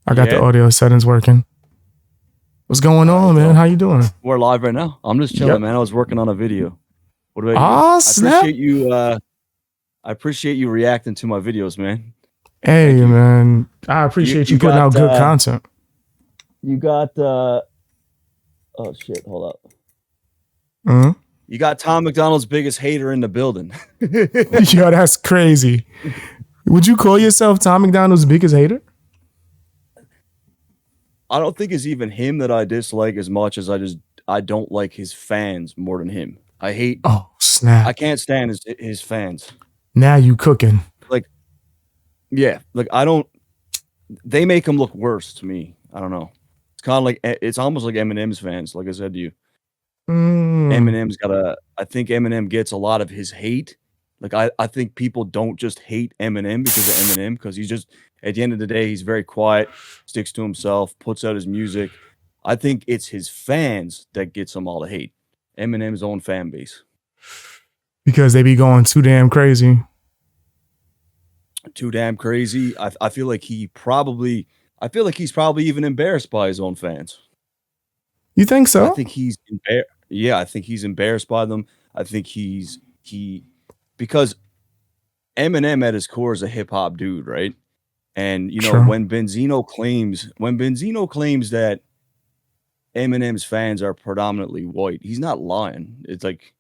I got the audio settings working. What's going on, man? How you doing? We're live right now. I'm just chilling, man. I was working on a video. What about you? Oh, snap. I appreciate you reacting to my videos, man. Hey, man. I appreciate you putting out good content. You got oh shit, hold up. Mm-hmm. You got Tom MacDonald's biggest hater in the building. Yo, that's crazy. Would you call yourself Tom MacDonald's biggest hater? I don't think it's even him that I dislike as much as I don't like his fans more than him. I hate. Oh, snap. I can't stand his fans. Now you cooking. Like, yeah, like I don't. They make him look worse to me. I don't know. It's kind of like, it's almost like Eminem's fans. Like I said to you, Eminem's got I think Eminem gets a lot of his hate. Like I think people don't just hate Eminem because of Eminem, because he's just, at the end of the day, he's very quiet, sticks to himself, puts out his music. I think it's his fans that gets him all the hate. Eminem's own fan base. Because they be going too damn crazy. Too damn crazy. I feel like he's probably even embarrassed by his own fans. You think so? I think he's embarrassed. Yeah, I think he's embarrassed by them. I think because Eminem at his core is a hip hop dude, right? And you know, when Benzino claims that Eminem's fans are predominantly white, he's not lying. It's like,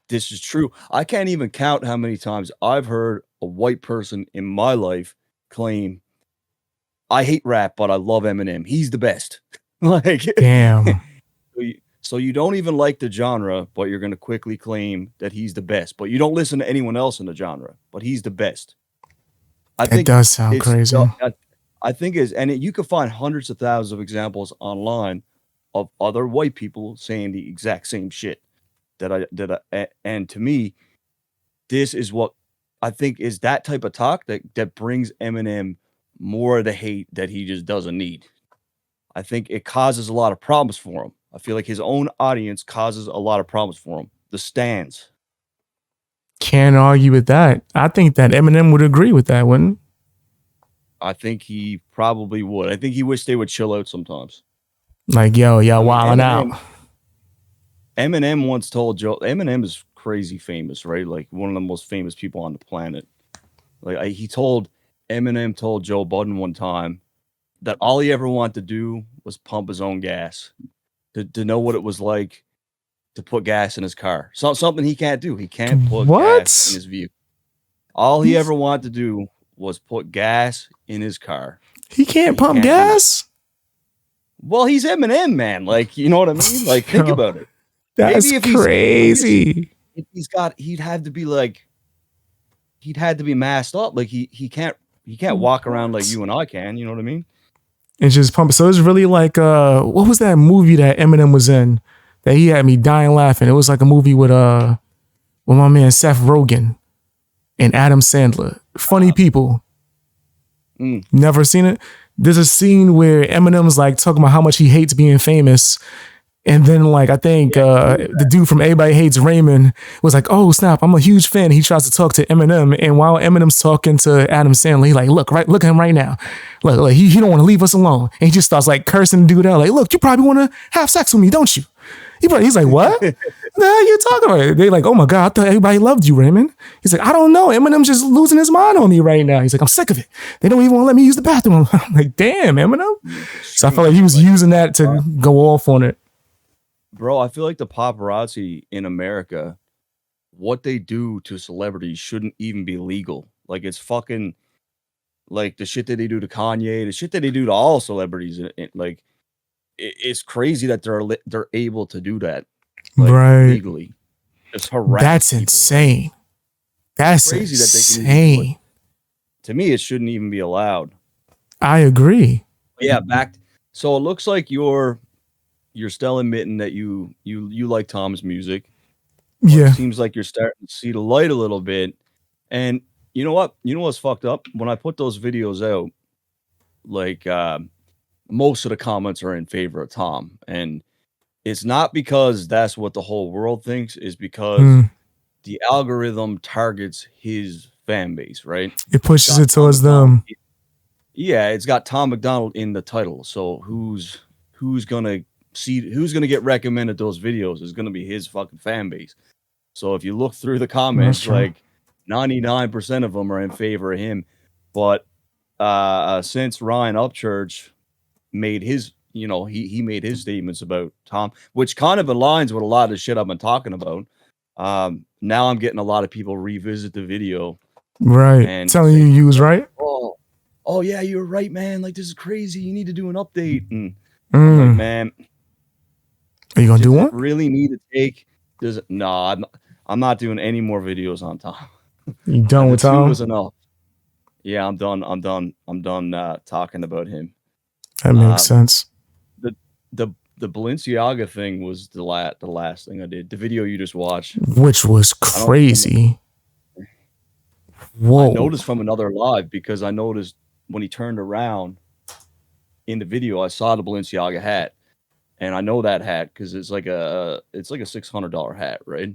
this is true. I can't even count how many times I've heard a white person in my life claim, I hate rap, but I love Eminem. He's the best. Like, damn. So you don't even like the genre, but you're going to quickly claim that he's the best. But you don't listen to anyone else in the genre, but he's the best. I think it does sound crazy. I think you can find hundreds of thousands of examples online of other white people saying the exact same shit and to me, this is what I think is that type of talk that brings Eminem more of the hate that he just doesn't need. I think it causes a lot of problems for him. I feel like his own audience causes a lot of problems for him. The stands. Can't argue with that. I think that Eminem would agree with that, wouldn't? I think he probably would. I think he wished they would chill out sometimes. Like, yo, y'all wilding out. Eminem once told Joe, Eminem is crazy famous, right? Like one of the most famous people on the planet. Like Eminem told Joe Budden one time that all he ever wanted to do was pump his own gas, to know what it was like to put gas in his car. Something he can't do. He can't put gas in his vehicle. All he ever wanted to do was put gas in his car. He can't pump gas? Well, he's Eminem, man. Like, you know what I mean? Like, think about it. That's crazy. He'd have to be masked up. Like he can't walk around like you and I can, you know what I mean? And just pump it. So it's really like what was that movie that Eminem was in that he had me dying laughing? It was like a movie with my man Seth Rogen and Adam Sandler. Funny people. Never seen it? There's a scene where Eminem's like talking about how much he hates being famous. And then, like, I think the dude from Everybody Hates Raymond was like, oh, snap, I'm a huge fan. He tries to talk to Eminem. And while Eminem's talking to Adam Sandler, he's like, look at him right now. Look, he don't want to leave us alone. And he just starts, like, cursing the dude out. Like, look, you probably want to have sex with me, don't you? He's like, what? The hell you talking about? They're like, oh, my God, I thought everybody loved you, Raymond. He's like, I don't know. Eminem's just losing his mind on me right now. He's like, I'm sick of it. They don't even want to let me use the bathroom. I'm like, damn, Eminem. So I felt like he was using that to go off on it. Bro, I feel like the paparazzi in America, what they do to celebrities shouldn't even be legal. Like, it's fucking, like, the shit that they do to Kanye, the shit that they do to all celebrities. Like, it's crazy that they're able to do that, like, legally. Just harass That's people. insane. That's crazy insane. That they can to me, it shouldn't even be allowed. I agree. Yeah, so it looks like you're still admitting that you like Tom's music. Yeah. It seems like you're starting to see the light a little bit. And you know what? You know what's fucked up? When I put those videos out, like most of the comments are in favor of Tom. And it's not because that's what the whole world thinks, it's because the algorithm targets his fan base, right? It pushes it towards them. Yeah, it's got Tom MacDonald in the title. So who's gonna get recommended those videos is gonna be his fucking fan base. So if you look through the comments, like 99% of them are in favor of him. But since Ryan Upchurch made his, he made his statements about Tom, which kind of aligns with a lot of the shit I've been talking about. Now I'm getting a lot of people revisit the video, right? And telling you was right. Oh yeah, you're right, man. Like, this is crazy. You need to do an update. And I'm like, man, are you gonna do one? Really need to take? No, I'm not doing any more videos on Tom. You done with Tom? Was enough. Yeah, I'm done. I'm done talking about him. That makes sense. The Balenciaga thing was the last thing I did. The video you just watched, which was crazy. Whoa! I noticed from another live, because I noticed when he turned around in the video, I saw the Balenciaga hat, and I know that hat because it's like a $600 hat, right?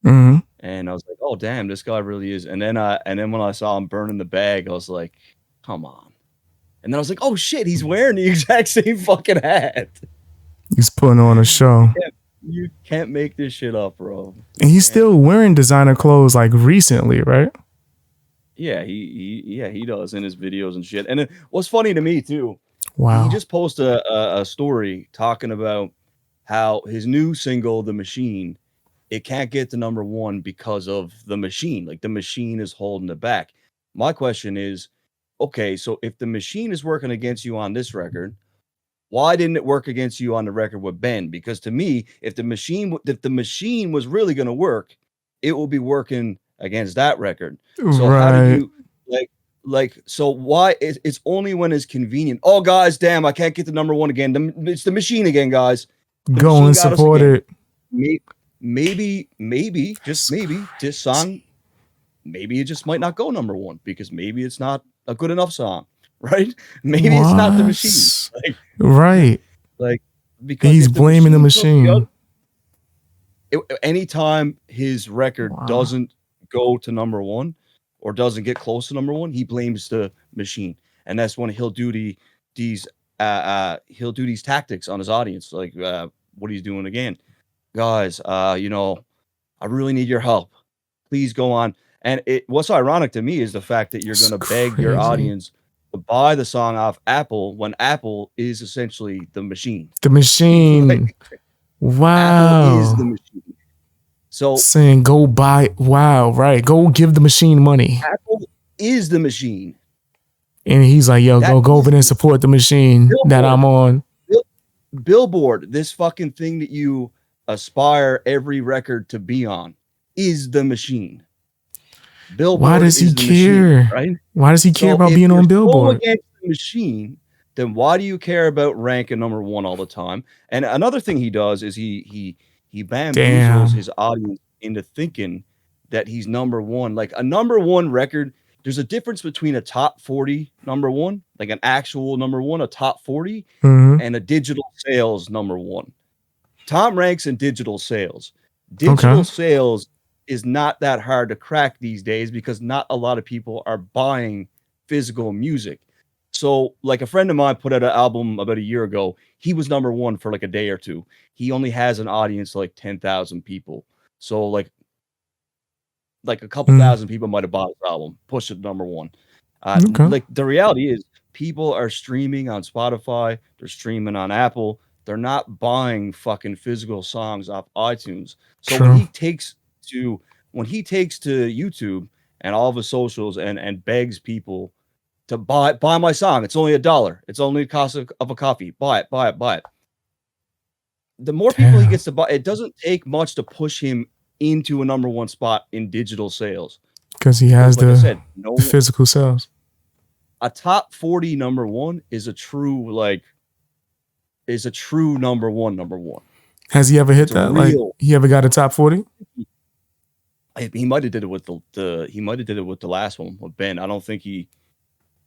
Mm-hmm. And I was like, oh damn, this guy really is. And then when I saw him burning the bag, I was like, come on. And then I was like, oh shit, he's wearing the exact same fucking hat. He's putting on a show. You can't make this shit up, bro. And he's still wearing designer clothes like recently, right? Yeah, he does in his videos and shit. And what's funny to me too, wow, he just posted a story talking about how his new single, The Machine, it can't get to #1 because of the machine. Like, the machine is holding it back. My question is, okay, so if the machine is working against you on this record, why didn't it work against you on the record with Ben? Because to me, if the machine was really going to work, it will be working against that record. So how do you so why it's only when it's convenient? Oh guys, damn, I can't get to #1 again. It's the machine again, guys. Go and support it. Maybe, just maybe, this song, maybe it just might not go #1 because maybe it's not a good enough song, right? Maybe it's not the machine, right? Like, because he's blaming the machine. Anytime his record doesn't go to #1 or doesn't get close to #1, he blames the machine, and that's when he'll do these tactics on his audience, like what he's doing again. Guys, I really need your help. Please go on. And what's ironic to me is the fact that you're going to beg your audience to buy the song off Apple when Apple is essentially the machine. The machine. Wow. Apple is the machine. So saying go buy. Wow. Right. Go give the machine money. Apple is the machine. And he's like, yo, go over there and support the machine Billboard, that I'm on. Billboard, this fucking thing that you aspire every record to be on, is the machine. Billboard. Why does he care? Machine, right? Why does he care about being on Billboard? If you're against the machine, then why do you care about ranking #1 all the time? And another thing he does is he bamboozles his audience into thinking that he's #1. Like, a #1 record, there's a difference between a top 40 #1, like an actual #1, a top 40, and a digital sales #1. Tom ranks in digital sales. Digital sales is not that hard to crack these days because not a lot of people are buying physical music. So, like, a friend of mine put out an album about a year ago. He was #1 for like a day or two. He only has an audience like 10,000 people. So like a couple thousand people might have bought his album, pushed it to #1. Like, the reality is, people are streaming on Spotify. They're streaming on Apple. They're not buying fucking physical songs off iTunes. So when he takes to YouTube and all of his socials and begs people to buy my song, it's only $1. It's only the cost of a coffee. Buy it. The more people he gets to buy, it doesn't take much to push him into a #1 spot in digital sales. Because he has the physical sales. A top 40 #1 is a true #1. Has he ever hit that? Like, he ever got a top 40? He might have did it with the last one with Ben. I don't think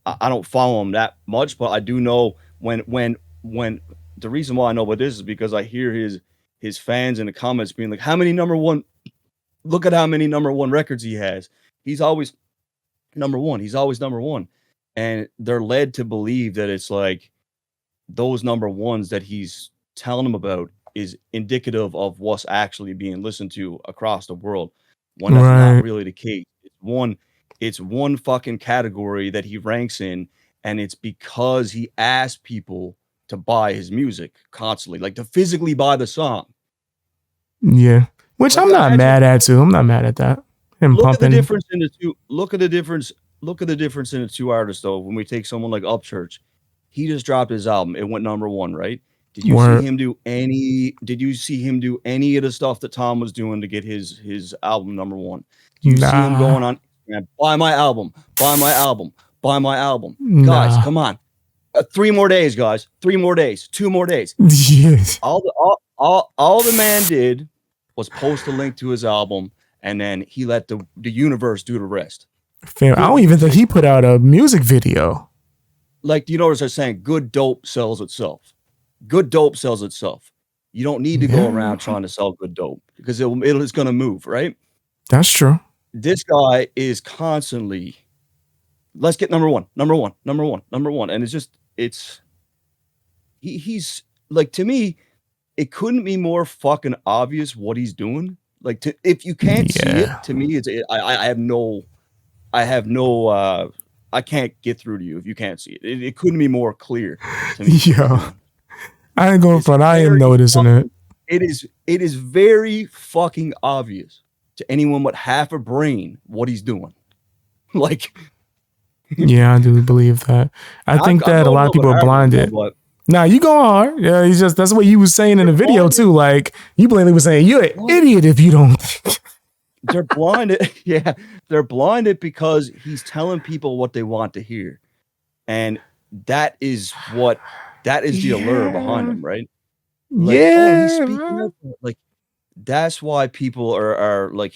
I don't follow him that much, but I do know when the reason why I know what this is because I hear his fans in the comments being like, how many #1? Look at how many #1 records he has. He's always #1. He's always #1. and they're led to believe that it's like those number ones that he's telling them about is indicative of what's actually being listened to across the world, when that's not really the case. It's one fucking category that he ranks in, and it's because he asked people to buy his music constantly, like to physically buy the song. Yeah, which I'm not mad at too. I'm not mad at that. Look at the difference in the two. Look at the difference in the two artists, though. When we take someone like Upchurch, he just dropped his album. It went number one, right? Did you see him do any? Did you see him do any of the stuff that Tom was doing to get his album number one? Do you see him going on, buy my album, buy my album, buy my album? Guys, come on. 3 more days, guys. 3 more days. 2 more days. Yes. All the man did was post a link to his album, and then he let the universe do the rest. Fair. I don't even think he put out a music video. Like, you notice they're saying good dope sells itself. Good dope sells itself. You don't need to go around trying to sell good dope, because it's going to move, right? That's true. This guy is constantly, let's get number one. And he's like, to me, it couldn't be more fucking obvious what he's doing. Like, if you can't see it, to me, I can't get through to you if you can't see it. It couldn't be more clear to me. Yeah. I ain't going front. I am noticing it. It is very fucking obvious to anyone with half a brain what he's doing. Like, yeah, I do believe that. I think that a lot of people are blinded. Nah, you go hard. Yeah, that's what you was saying in the video too. Like, you blatantly was saying, you're an idiot if you don't think. They're blinded. Yeah, they're blinded because he's telling people what they want to hear. And that is the allure behind him, right? Like, he's speaking up. Like, that's why people are like,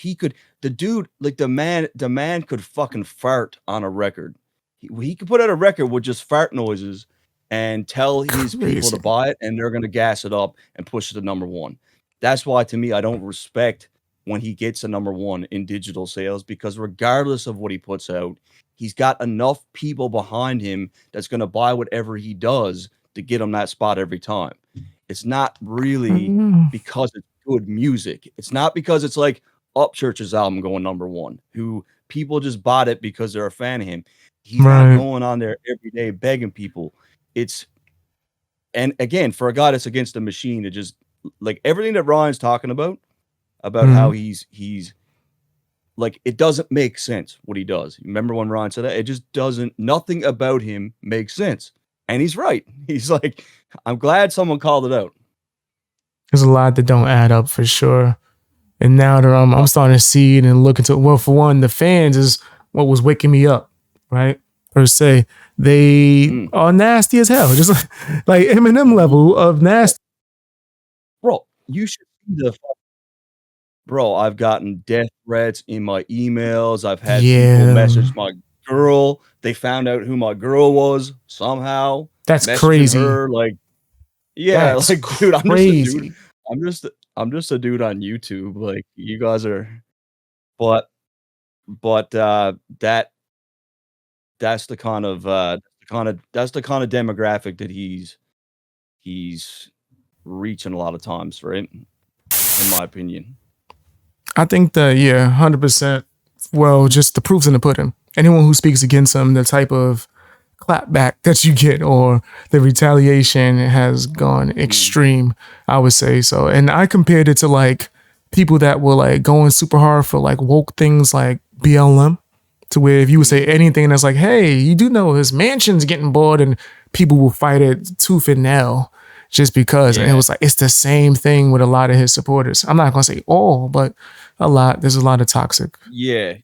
the man could fucking fart on a record. He could put out a record with just fart noises and tell his people to buy it, and they're going to gas it up and push it to number one. That's why, to me, I don't respect when he gets a number one in digital sales, because regardless of what he puts out, he's got enough people behind him that's going to buy whatever he does to get him that spot every time. It's not really because it's good music. It's not because it's like Upchurch's album going number one, who people just bought it because they're a fan of him. He's not going on there every day begging people. And again, for a guy that's against the machine, to just like everything that Ryan's talking about how he's like, it doesn't make sense what he does. Remember when Ryan said that? It just doesn't, nothing about him makes sense. And he's right. He's like, I'm glad someone called it out. There's a lot that don't add up for sure. And now that I'm starting to see it and look into it. Well, for one, the fans is what was waking me up, right? Per se. They are nasty as hell. Just like Eminem level of nasty. Bro, you should see Bro, I've gotten death threats in my emails. I've had people message my girl. They found out who my girl was somehow. That's crazy. Her, like, yeah, that's like, dude, I'm just a dude on YouTube. Like, you guys are, but that's the kind of demographic that he's reaching a lot of times, right? In my opinion. I think that, 100%. Well, just the proof's in the pudding. Anyone who speaks against him, the type of clapback that you get or the retaliation has gone extreme, I would say so. And I compared it to like people that were like going super hard for like woke things like BLM, to where if you would say anything that's like, hey, you do know his mansion's getting bored, and people will fight it tooth and nail just because. And it was like, it's the same thing with a lot of his supporters. I'm not going to say all, but a lot. There's a lot of toxic. Yeah.